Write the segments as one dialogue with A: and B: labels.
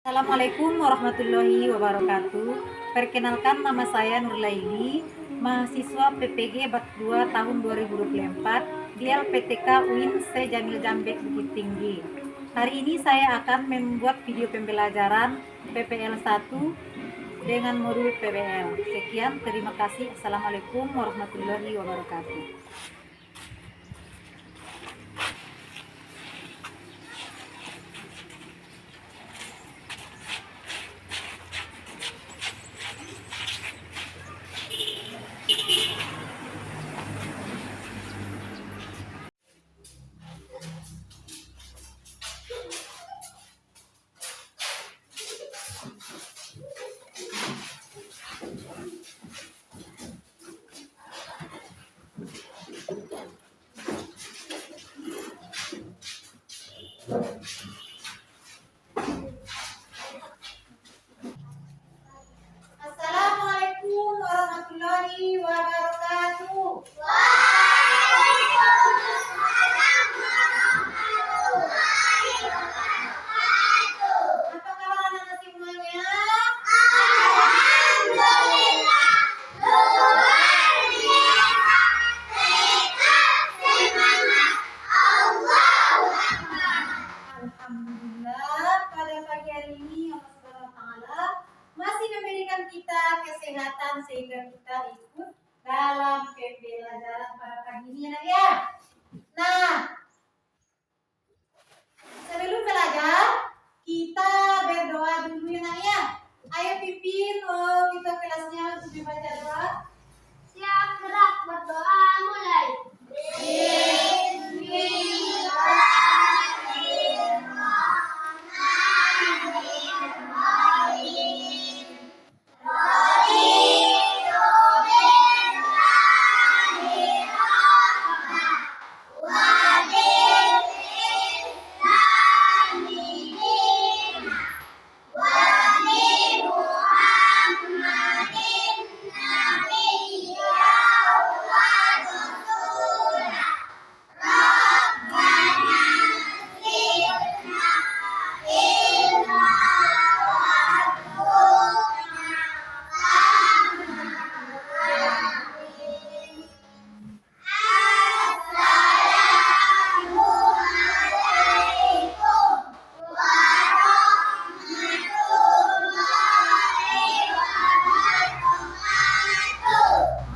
A: Assalamualaikum warahmatullahi wabarakatuh. Perkenalkan, nama saya Nurlaini, mahasiswa PPG Bak 2 tahun 2024 di LPTK UIN Jamil Jambek Bukit Tinggi. Hari ini saya akan membuat video pembelajaran PPL 1 dengan modul PBL. Sekian, terima kasih. Assalamualaikum warahmatullahi wabarakatuh. Assalamualaikum warahmatullahi wabarakatuh. Apa kabar anak-anak semuanya? Alhamdulillah, pada pagi hari ini Allah Subhanahu wa taala masih memberikan kita kesehatan sehingga kita ikut dalam pembelajaran pada pagi ini ya. Nah, sebelum belajar kita berdoa dulu ya nak ya. Ayo pimpin kita kelasnya untuk dibaca doa.
B: Siap, gerak, berdoa, mulai.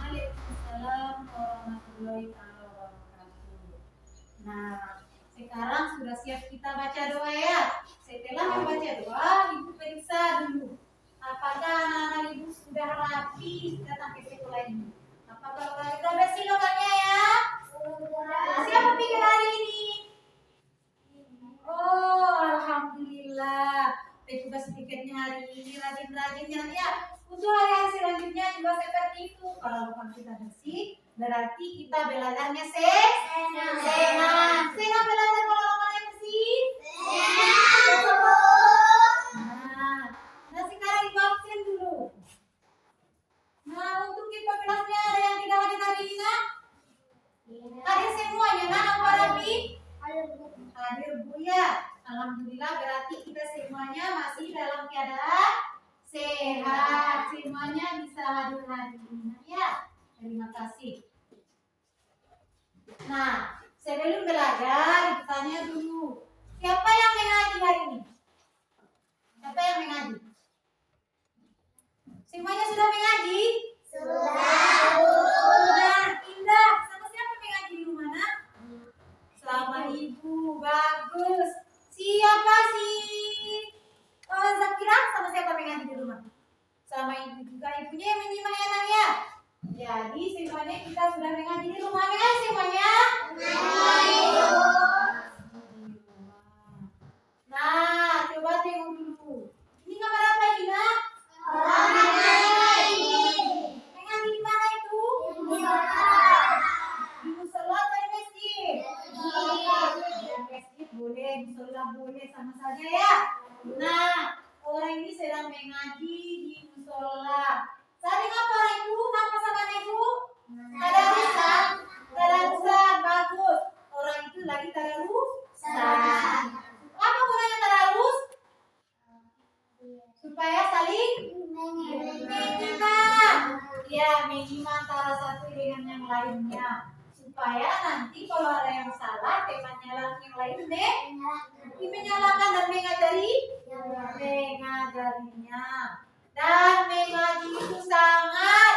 A: Waalaikumsalam warahmatullahi wabarakatuh. Nah, sekarang sudah siap kita baca doa ya. Setelah membaca doa, Ibu periksa dulu. Apakah anak-anak Ibu sudah rapi datang ke sekolah ini? Apakah sudah bersih lokalnya ya? Siapa pikir hari ini? Oh, alhamdulillah. Petugas tiketnya hari ini rajin-rajinnya ya. Untuk hari-hari selanjutnya juga seperti itu. Kalau lokal kita bersih, berarti kita belajarnya sehat. Sehat belajar kalau lokalnya bersih. Nah, sekarang Ibu absen dulu. Nah, untuk kita kelasnya ada yang tidak hadir hari ini nak? Hadir semuanya nak, apa rapi? Hadir Bu ya. Alhamdulillah, berarti kita semuanya masih dalam keadaan sehat. Semuanya bisa hadir hari ini ya. Terima kasih. Nah, sebelum belajar kita tanya dulu, siapa yang mengaji hari ini? Siapa yang mengaji? Semuanya sudah mengaji? Sudah. Indah. Sama siapa mengaji di rumah nak? Sama Ibu. Bagus. Siapa sih? Zakira, sama siapa mengaji di rumah? Sama Ibu juga. Ibunya yang menyimak ya nak ya. Jadi semuanya kita sudah mengaji di rumah ya semuanya. Nah, coba tengok dulu. Ini kamar apa ini nak? Mengaji di mana itu? Di musola atau di masjid? Di masjid boleh, di musola boleh, sama saja ya. Nah, orang ini sedang mengaji di musola. Sering apa ibu? Apa sama ibu? Tadarusan. Tadarusan, bagus. Orang itu lagi tadarusan. Apa gunanya tadarus? Supaya saling menyimak. Ya, menyimak antara satu dengan yang lainnya. Supaya nanti kalau ada yang salah, menyalahkan yang lain, menyalahkan dan mengajarinya. Dan mengaji itu sangat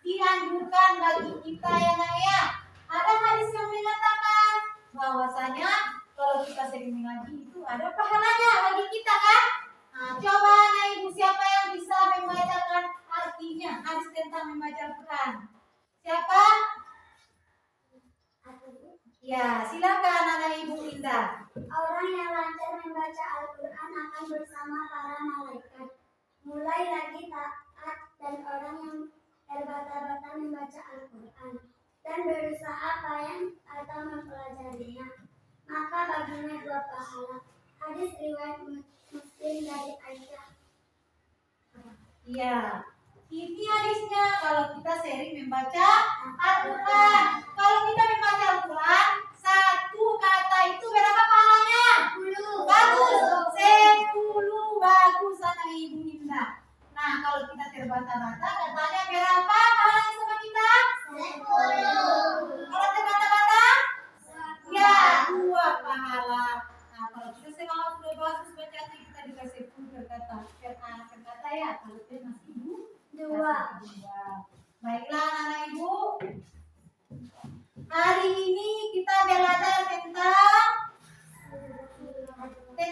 A: dianjurkan bagi kita ya nak ya. Ada hadis yang mengatakan bahwasanya kalau kita sering mengaji itu ada pahalanya bagi kita kan. Nah, coba anak ibu siapa yang bisa membacakan artinya hadis tentang membaca Al-Quran? Siapa? Ya, silakan anak ibu Linda.
B: Orang yang lancar membaca Al-Quran akan bersama para malaikat. Mulai lagi taat dan orang yang terbata-bata membaca Al-Quran dan berusaha payah atau mempelajarinya, maka baginya 2 pahala. Hadis riwayat Muslim dari Aisyah.
A: Iya, ini hadisnya kalau kita sering membaca Al-Quran. Kalau kita membaca Al-Quran, satu kata itu berapa pahalanya? 10. Bagus, 10. Bagus anak ibu Linda. Nah, kalau kita terbata-bata, katanya berapa pahalanya sama kita? 10. Kalau terbata-bata? Ya, 2 pahala. Nah, kalau kita semangat sudah bagus baca kita dikasih 10 berkata ya. Kalau kita masih 2. Baiklah anak ibu. Hari ini kita belajar tentang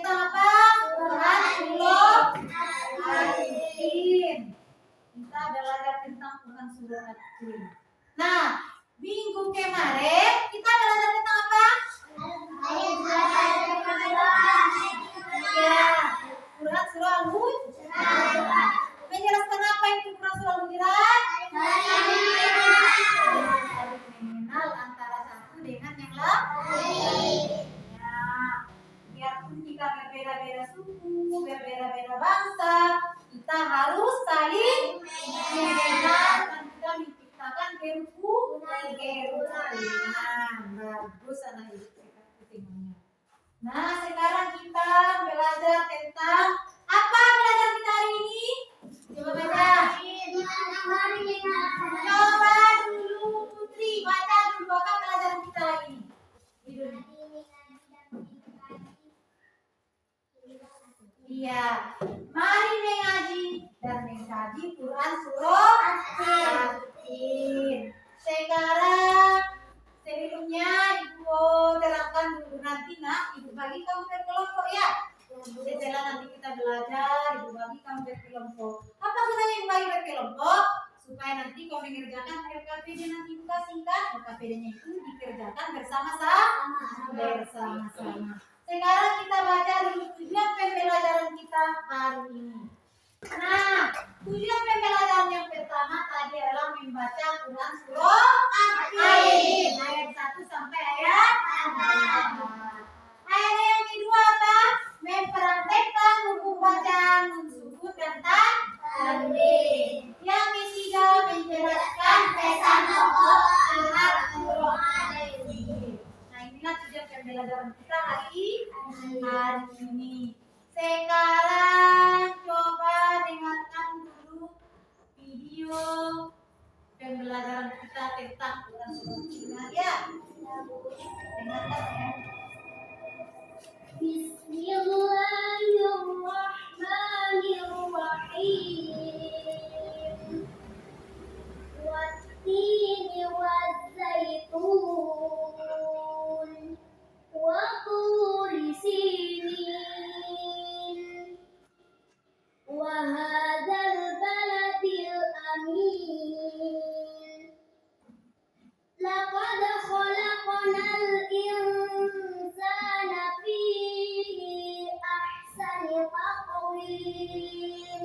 A: apa? Surah Al-Jin. Kita belajar tentang surah Al-Jin. Nah, minggu kemarin kita belajar tentang apa? Ya, surah Al-Hujurat. Menjelaskan apa itu surah Al-Hujurat? Mengenal antara satu dengan yang lain. Ya, biarpun kita berbeda-beda suku, berbeda-beda bangsa, kita harus saling mengenal dan kita menciptakan kerukunan. Bagus anak ibu. Nah, sekarang kita belajar tentang apa belajar kita hari ini? Coba baca. Coba dulu Putri, baca dulu apa pelajaran kita hari ini. Iya, mari mengaji dan mengkaji Quran surah Al-Jin. Sekarang sebelumnya ibu terangkan dulu nanti nak, ibu bagi kamu berkelompok ya. Setelah nanti kita belajar, ibu bagi kamu berkelompok. Apa gunanya ibu bagi berkelompok? Supaya nanti kau mengerjakan LKPD nanti ibu kasihkan, LKPD-nya itu dikerjakan bersama-sama. Sekarang kita baca dulu tujuan pembelajaran kita hari ini. Nah, tujuan pembelajaran yang pertama tadi adalah membaca Quran surah Al-Jin ayat 1 sampai ayat 4. Ayat yang kedua apa? Mempraktekkan hukum bacaan, nun sukun dan tanwin. Yang ketiga menjelaskan pesan pokok Al-Quran. Nah, inilah tujuan pembelajaran kita hari ini. Sekarang coba dengarkan dulu video pembelajaran kita tentang Quran surah ya. Dengarkan ya.
B: Bismillahirrahmanirrahim. Wattini wazzaitun wa turi sinin wa hadzal baladil amin. Laqad khalaqnal insana fi ahsani taqwim.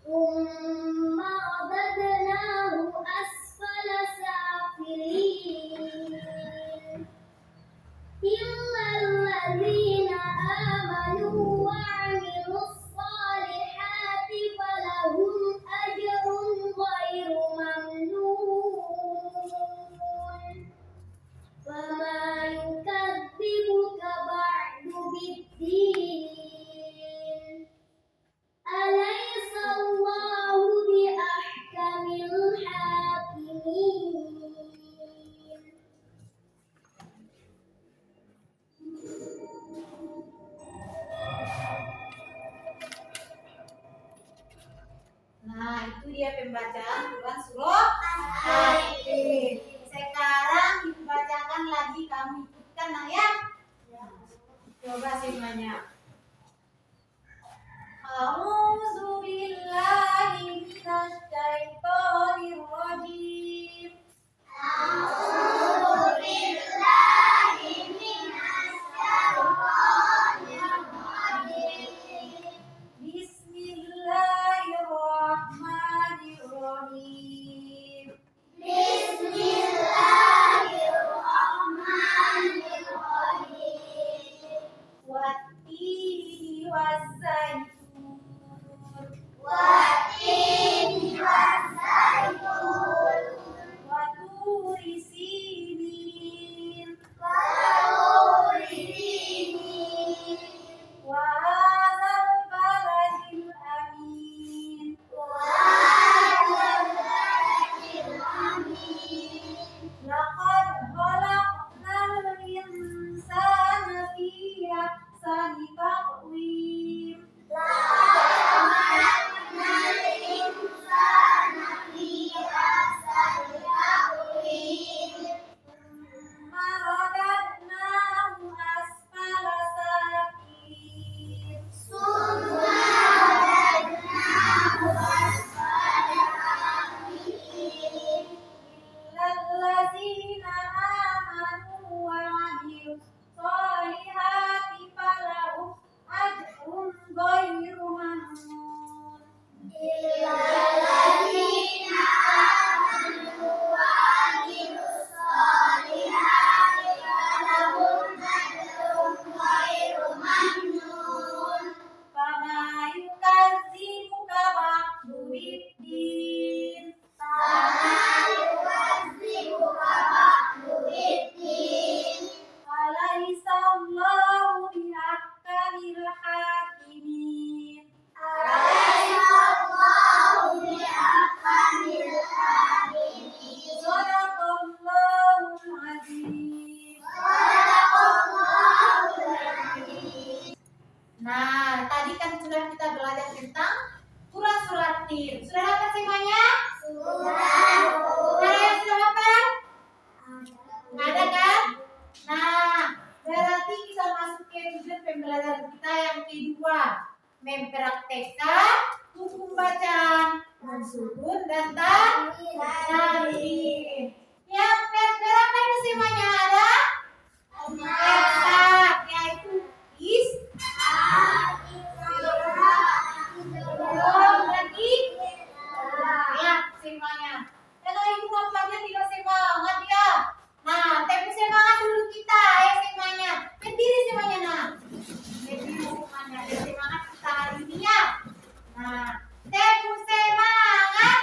B: Thumma radadnahu asfala safilin. Illa alladhina amanu wa 'amilus salihati falahum ajrun ghairu mamnun. Wa ma yukadzibuka ba'du biddin.
A: Nah, itu dia pembacaan Quran surah Al-Fatih. Sekarang dibacakan lagi, kamu ikutkan nah ya. Coba semuanya. A'udzu billahi minasy syaithanir rajim.
B: A'udzu billahi minasy syaithanir rajim.
A: Bismillahirrahmanirrahim.
B: Bismillahirrahmanirrahim.
A: Wattini waszaitun.
B: Wattini waszaitun.
A: Waturi sinin.
B: Waturi sinin.
A: Wa hadzal baladil amin.
B: Wahadzal baladil amin.
A: Laqad khalaqnal insana fi ahsani taqwim.
B: Laqad khalaqnal insana fi ahsani taqwim.
A: Thumma radadnahu asfala safilin.
B: Summa radadnahu asfala safilin.
A: Illal ladzina amanu wa 'amilus solihati falahum ajrun ghairu mamnun.
B: Illal ladzina amanu wa 'amilus solihati falahum ajrun ghairu mamnun.
A: Fama yukadzibuka ba'du biddin.
B: Fama yukadzibuka ba'du biddin.
A: Alaihissallahu biahkamil hakimin.
B: Alaihissallahu biahkamil hakimin.
A: Shadaqallahul azim.
B: Shadaqallahul azim.
A: Nah, tadi kan sudah kita belajar tentang surat-surat Tin. Sudah hafal semuanya? Ada yang sudah hafal? Ada kan? Nah, berarti kita masuk ke tujuan pembelajaran kita yang kedua, mempraktekkan hukum bacaan, mensusun dan tanwin. Yang berapa itu semuanya ada? Eksak, yaitu is, belum lagi, ya semuanya. Kalau ibu bapaknya tidak semangat ya. Nah, tapi semangat dulu kita ya semuanya. Berdiri semuanya nah. Berdiri semuanya. Dan semangat kita hari ini ya. Nah, tepu semangat.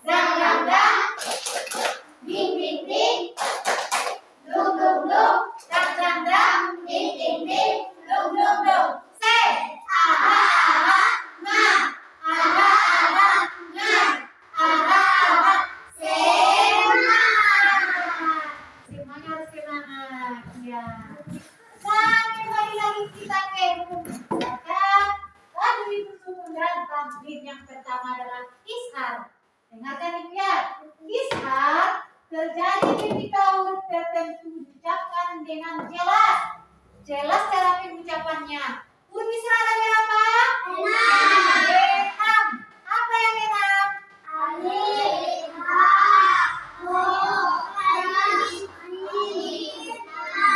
A: Dang dang dang. Ding ding ding. Dum dum dum. Dang dang dang. Ding ding ding. Dum dum dum. Se. Aha aha. Ma. Aha aha. Nga. Aha aha. Semangat. Semuanya harus semangat. Ya. Nah, kembali lagi kita ke buku bacaan. Lalu itu susun dan tampil. Yang pertama adalah ishar. Dengarkan ibu ya. Ishar terjadi ketika huruf tertentu diucapkan dengan jelas. Jelas cara pengucapannya. Huruf ishar ada berapa? 6. Apa yang 6?
B: Alif, ha, ho, alif, alif, ha.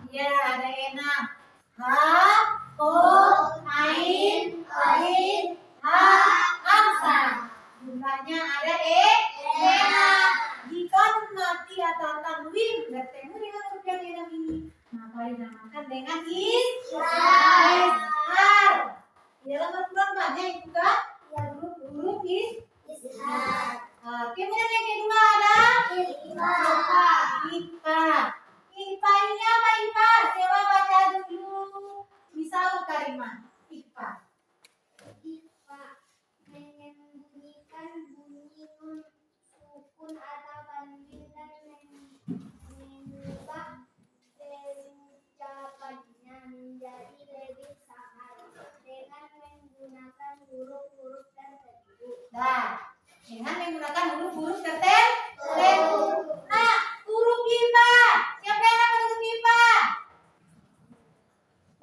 A: Ya, ada 6. Ha, ho, ain, ain, ha, hamzah. Jumlahnya ada 6. Jika mati atau tanwin bertemu dengan huruf yang 6 ini, maka dinamakan dengan ishar. Di dalam Al-Quran banyak itu kan? Ya, huruf
B: Ishar.
A: Kemudian yang kedua ada
B: Ifa.
A: IPA. IPA ini apa IPA? Coba baca dulu. Misal kalimat IPA.
B: Ifa menyembunyikan bunyi nun sukun atau tanwin dan mengubah ucapannya menjadi lebih samar dengan menggunakan huruf-huruf dan
A: huruf tertentu. Nah, huruf IPA. Siapa yang hafal huruf IPA?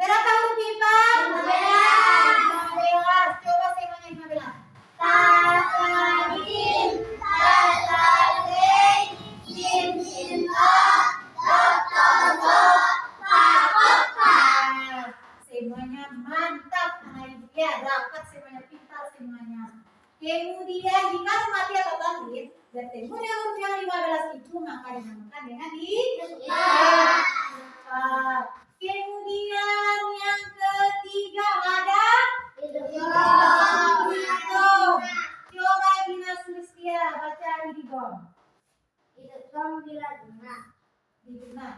A: Berapa huruf IPA? 15. Coba semuanya 15.
B: Tasadim, tasadim, jim jim o, dot dot dot, pakokka.
A: Semuanya mantap anak ibu ya, dapat semuanya, pintar semuanya. Kemudian jika mati atau bangkit bertemu dengan huruf yang 15 itu maka dinamakan dengan kemudian yang ketiga ada idgham. Coba Dina Sulistia baca idgham.
B: Idgham bila guna,
A: Diguna.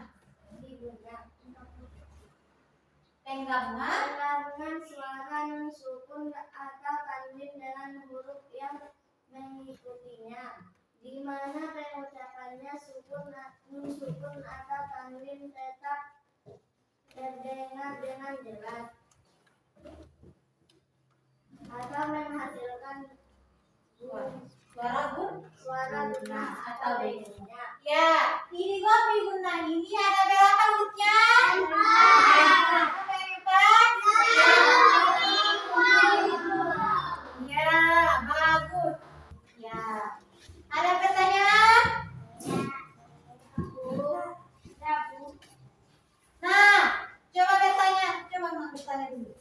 A: Penggabungan
B: penggabungan suara nun sukun atau tanwin dengan huruf yang mengikutinya, di mana pengucapannya nun sukun atau tanwin tetap terdengar dengan jelas atau menghasilkan suara guna atau bunyinya.
A: ya, idgham diguna ini ada berapa hurufnya? 4. Ya, bagus. Ya. Ada pertanyaan? Nah, coba bertanya. Coba mau bertanya dulu.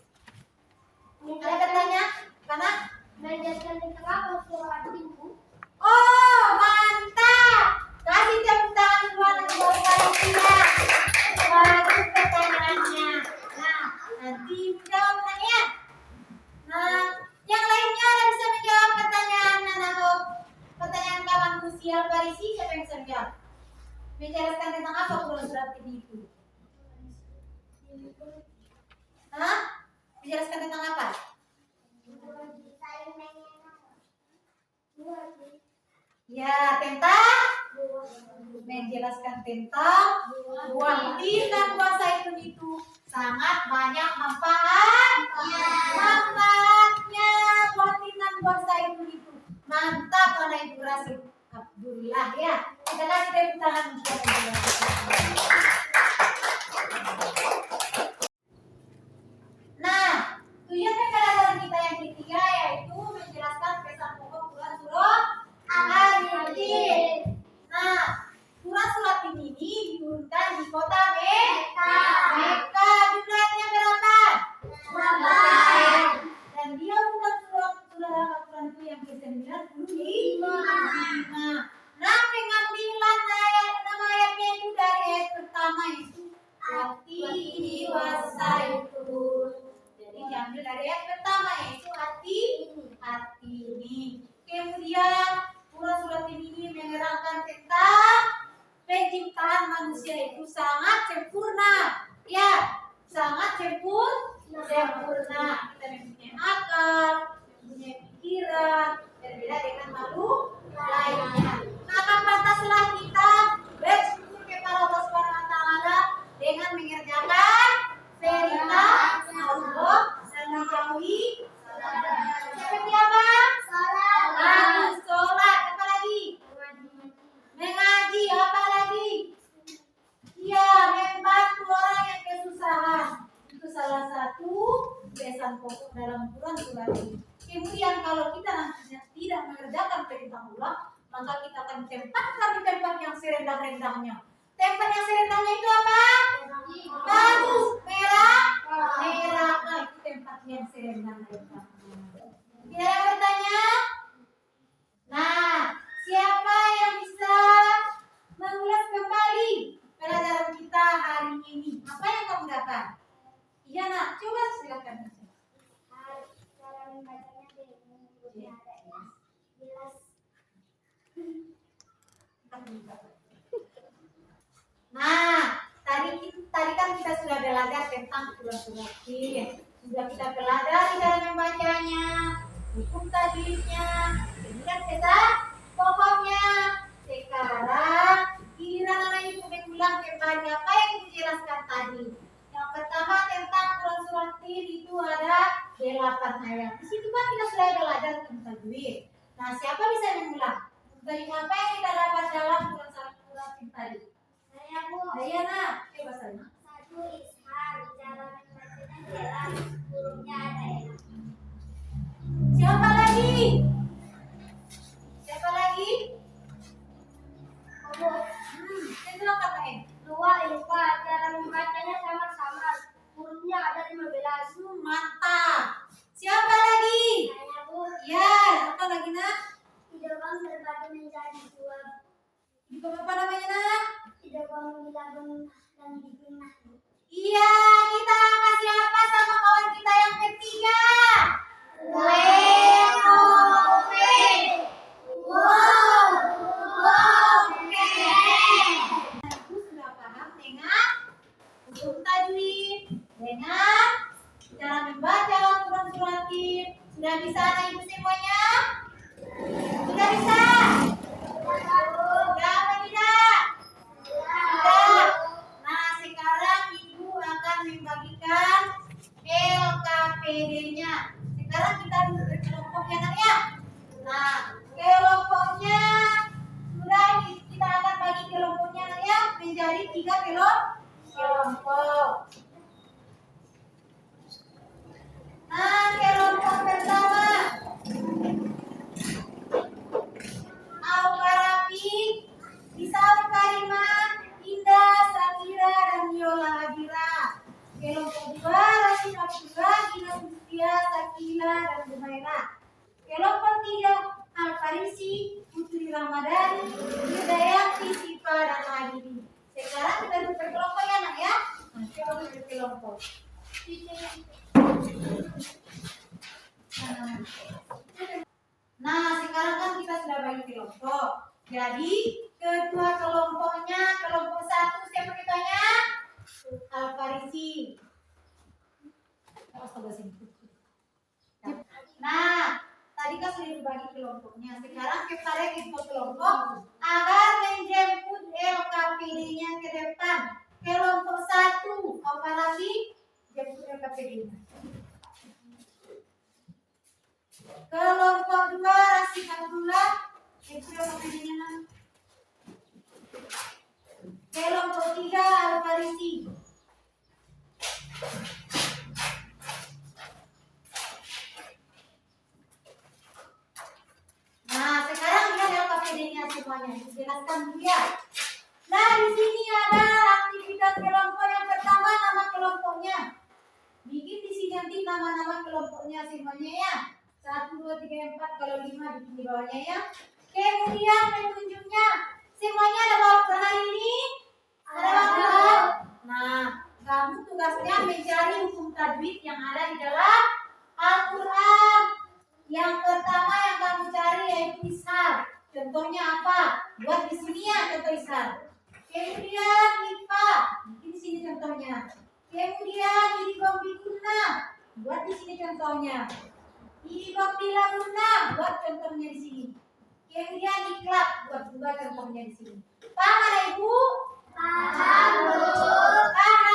A: Ada pertanyaan? Mana?
B: Menjelaskan tentang apa suara ibu?
A: Oh, mantap. Kasih tepuk tangan buat Panitia. Bagus pertanyaannya. Nah, nanti jawab nanya. Nah, yang lainnya ada bisa menjawab pertanyaan atau pertanyaan kawan Lucia Parisi, siapa yang bisa menjawab? Menjelaskan tentang apa pulau surat ini itu? Hah? Menjelaskan tentang apa? Ya, tentang menjelaskan tentang buah tin dan buah zaitun itu sangat banyak manfaatnya. Buah tin dan buah zaitun itu mantap anak ibu Rasul. Alhamdulillah ya. Kita kasih tepuk tangan untuk Nah, tujuan pembelajaran kita yang ketiga yaitu menjelaskan pesan pokok Quran surah Al-Yasin. Nah, Quran surat ini diturunkan di kota Mekah. Jumlahnya berapa? 15. Dan dia bukan surah Al-Quran itu yang ke-95. Nah, pengambilan nama ayatnya itu dari ayat pertama itu hati wasaitun. Jadi diambil dari ayat pertama yaitu hati ini. Kemudian surat ini menerangkan tentang penciptaan manusia itu sangat sempurna. Ya, sangat sempurna. Kita mempunyai akal, mempunyai pikiran, berbeda dengan makhluk lainnya. Maka pantaslah kita bersyukur kepada Allah Subhanahu wa taala dengan mengerjakan perintah Allah dan menjauhi seperti apa? Bagus, sholat, apa lagi? Mengaji, apa lagi? Ya, membantu orang yang kesusahan. Itu salah satu pesan pokok dalam Quran surat ini. Kemudian kalau kita nantinya tidak mengerjakan perintah Allah, maka kita akan ditempatkan di tempat yang serendah-rendahnya. Tempat yang serendahnya itu apa? Bagus, merah. Nah, itu tempat yang serendah-rendahnya. Tidak ada bertanya? Nah, siapa yang bisa mengulas kembali pelajaran kita hari ini? Apa yang kamu dapat? Iya nak, coba silakan.
B: Cara membacanya ada ya. Jelas.
A: Nah, tadi kan kita sudah belajar tentang surat-surat sudah kita pelajari cara membacanya, hukum tajwidnya, kemudian kita pokoknya. Sekarang giliran anak ibu mengulang kembali apa yang dijelaskan tadi. Yang pertama tentang surat itu ada 8 ayat. Di situ kan kita sudah belajar tentang tajwid. Nah, siapa bisa mengulang? Apa yang kita dapat dalam Quran tadi?
B: Saya Bu.
A: Iya nak, coba Salma.
B: Satu ishar, cara membacanya jelas, hurufnya ada ya.
A: Siapa lagi? Siapa lagi?
B: Bu.
A: Itu katanya.
B: Dua ispa, cara membacanya sama-sama, hurufnya ada 15.
A: Mantap. Siapa lagi?
B: Saya Bu.
A: Ya, apa lagi nak?
B: Idgham terbagi menjadi dua.
A: Itu apa namanya nak?
B: Idgham dilabung dan dipinah.
A: Iya, kita kasih apa sama kawan kita yang ketiga? Sudah paham dengan hukum tajwid, dengan cara membaca Al-Quran suratin. Sudah bisa anak ibu semuanya? Sudah bisa? Sudah apa tidak? Sudah. Nah, sekarang ibu akan membagikan LKPD-nya. Sekarang kita duduk berkelompok ya nak ya. Nah, kelompoknya sudah kita akan bagi kelompoknya nak ya menjadi 3 kelompok. Nah, kelompok pertama Al-Farabi, Isal Karimah, Indah, Sakira, dan Yola Adira. Kelompok 2 Rashid Abdullah, Ina Mustia, Sakila, dan Zubaira. Kelompok 3 Al-Farisi, Putri Ramadhani, Hidayati, Sifa, dan Adili. Sekarang kita duduk berkelompok ya nak ya. Nah, coba berkelompok. Nah, sekarang kan kita sudah bagi kelompok. Jadi, kedua kelompoknya, kelompok 1 siapa kitanya? Al-Farisi. Nah, tadi kan sudah dibagi kelompoknya. Sekarang kita lagi kelompok agar menjemput LKPD-nya ke depan. Kelompok 1 Al-Farisi jemput LKPD-nya. Kelompok 2 Rashid Abdullah jemput LKPD-nya. Kelompok 3 Al-Farisi. Nah, sekarang lihat LKPD-nya semuanya. Jelaskan dulu ya. Nah, di sini ada aktivitas kelompok yang pertama, nama kelompoknya. Bikin di sini nanti nama-nama kelompoknya semuanya ya. 1, 2, 3, 4, kalau 5 bikin di bawahnya ya. Kemudian petunjuknya. Semuanya ada bawa hari ini? Ada bawa? Nah, kamu tugasnya mencari hukum tajwid yang ada di dalam Al-Quran. Yang pertama yang kamu cari yaitu ishar. Contohnya apa? Buat di sini ya contoh ishar. Kemudian ifa, di sini contohnya. Kemudian idgham bigunna, buat di sini contohnya. Idgham bilaguna, buat contohnya di sini. Kemudian iklab, buat juga contohnya di sini. Paham ada ibu?
B: Paham Bu.
A: Paham?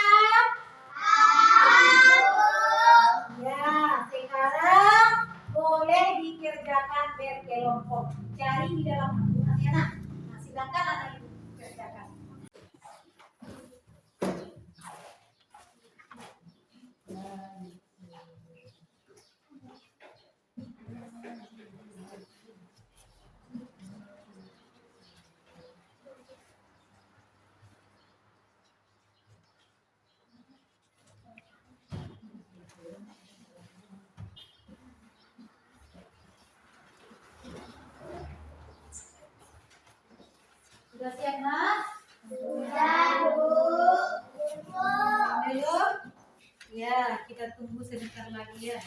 A: Ya, sekarang boleh dikerjakan berkelompok. Cari di dalam Al-Quran ya nak. Nah, silakan anak ibu kerjakan. Sudah siap nak?
B: Sudah Bu.
A: Ayo. Ya, kita tunggu sebentar lagi ya.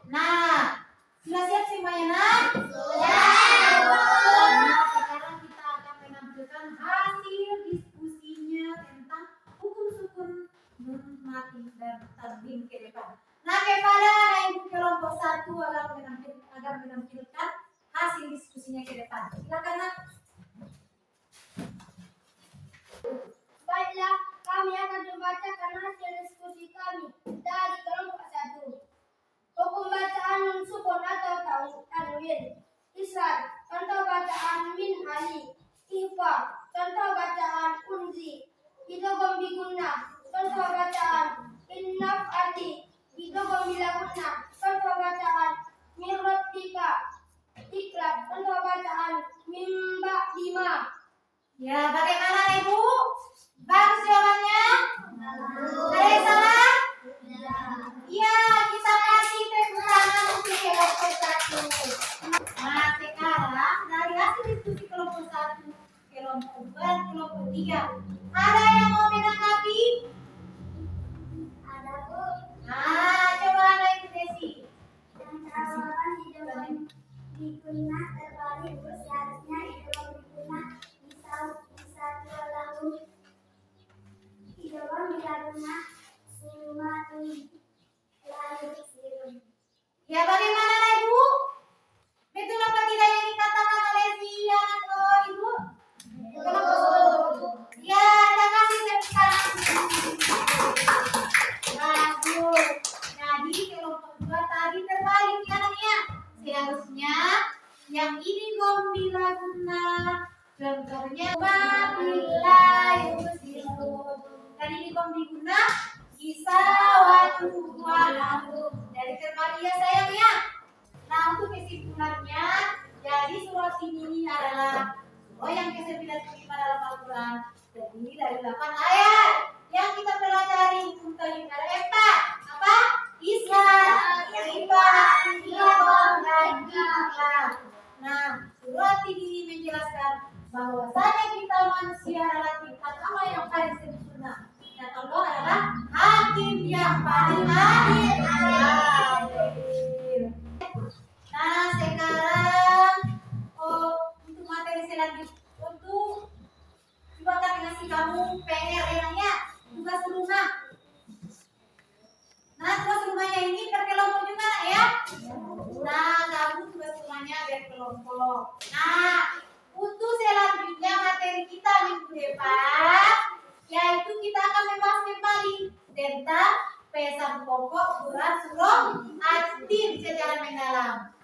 A: Nah, sudah siap semuanya nak?
B: Sudah Bu.
A: Nah, sekarang kita akan menampilkan hasil diskusinya
B: guna contoh bacaan innaf ati itu gomila guna contoh bacaan mirrotika iklat contoh bacaan mimba lima.
A: Ya, bagaimana Ibu? Bagus jawabannya? Ada yang salah? Iya, kita kasih tepuk tangan untuk kelompok 1. Nah, sekarang dari hasil diskusi kelompok 1, kelompok 2, dan kelompok 3, ada yang mau menanggapi?
B: Ada Bu.
A: Nah, coba ada Ibu Desi.
B: Yang jawaban idom dikuna terbalik Bu. Seharusnya idom dikuna bisa diulang idom bila guna sumatun lalu sirun.
A: Ya, bagaimana Ibu? Betul apa tidak yang dikatakan oleh si anak Ibu? Betul. Ya, kita kasih tepuk tangan. Bagus. Jadi kelompok 2 tadi terbalik ya anaknya. Seharusnya yang ini gombila guna. Contohnya wabila yusirun. Dan ini gombila guna isawatu wa'adu. Dari terbalik ya sayang ya. Nah, untuk kesimpulannya, jadi surat ini adalah surah yang ke-9 dalam Al-Quran, terdiri dari 8 ayat. Yang kita pelajari untuk yang ada apa? Islam, iman, dan ikhlas. Nah, surat ini menjelaskan bahwasanya kita manusia adalah ciptaan yang paling sempurna. Dan Allah adalah hakim yang paling adil. Nah, sekarang untuk materi selanjutnya untuk coba kami ngasih kamu PR ya, tugas rumah. Nah, tugas rumahnya ini berkelompok juga ya. Nah, kamu tugas rumahnya berkelompok. Nah, untuk selanjutnya materi kita minggu depan, yaitu kita akan membahas kembali tentang pesan pokok surat surah At-Tin secara mendalam.